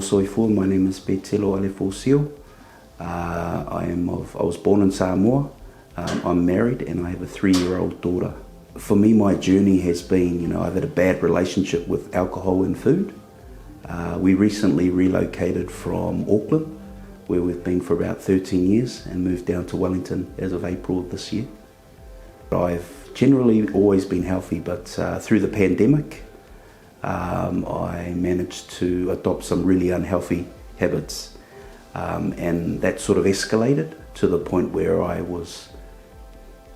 soifua, my name is Petelo Alefosio. I was born in Samoa. I'm married and I have a 3-year-old daughter. For me, my journey has been, I've had a bad relationship with alcohol and food. We recently relocated from Auckland, where we've been for about 13 years, and moved down to Wellington as of April of this year. I've generally always been healthy, but through the pandemic, I managed to adopt some really unhealthy habits, and that sort of escalated to the point where I was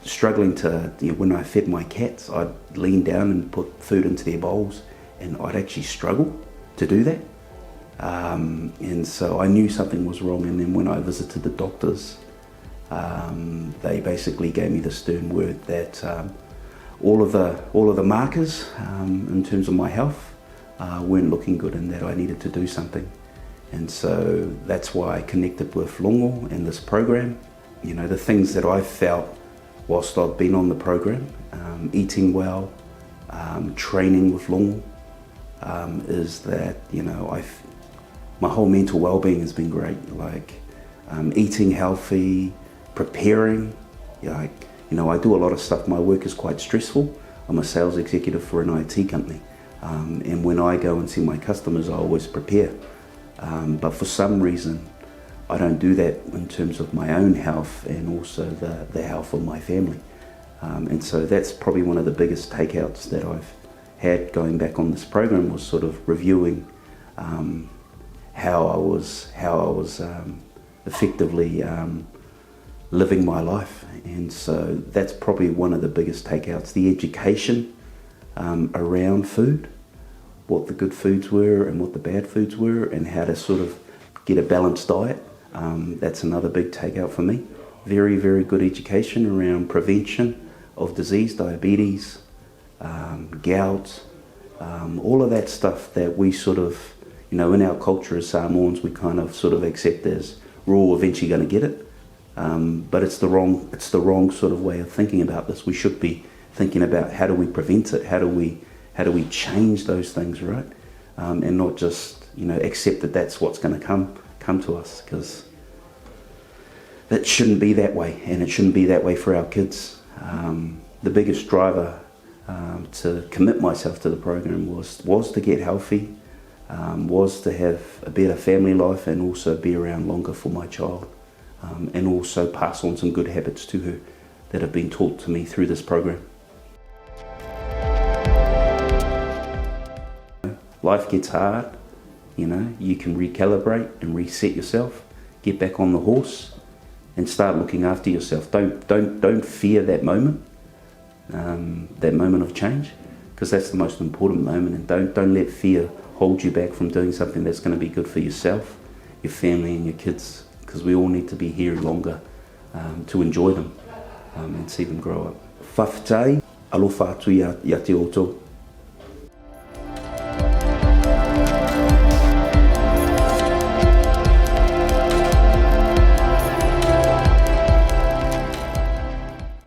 struggling to, when I fed my cats, I'd lean down and put food into their bowls, and I'd actually struggle to do that. And so I knew something was wrong, and then when I visited the doctors, they basically gave me the stern word that all of the markers in terms of my health weren't looking good, and that I needed to do something. And so that's why I connected with Longo and this program. The things that I've felt whilst I've been on the program, eating well, training with Longo, is that my whole mental well-being has been great. Like eating healthy, preparing. I do a lot of stuff. My work is quite stressful. I'm a sales executive for an IT company, and when I go and see my customers, I always prepare. But for some reason, I don't do that in terms of my own health and also the health of my family. And so that's probably one of the biggest takeouts that I've had going back on this program, was sort of reviewing how I was effectively living my life. And so that's probably one of the biggest takeouts, the education around food, what the good foods were and what the bad foods were, and how to sort of get a balanced diet. That's another big takeout for me. Very, very good education around prevention of disease, diabetes, gout, all of that stuff that we sort of, in our culture as Samoans, we kind of sort of accept as we're all eventually going to get it. But it's the wrong sort of way of thinking about this. We should be thinking about how do we prevent it, how do we change those things, right? And not just accept that that's what's going to come to us, because that shouldn't be that way, and it shouldn't be that way for our kids. The biggest driver to commit myself to the program was to get healthy, was to have a better family life, and also be around longer for my child, and also pass on some good habits to her that have been taught to me through this program. Life gets hard, you can recalibrate and reset yourself, get back on the horse and start looking after yourself. Don't fear that moment of change, because that's the most important moment, and don't let fear hold you back from doing something that's going to be good for yourself, your family and your kids, because we all need to be here longer to enjoy them and see them grow up. Whawhitai, alofa atu ia te oto.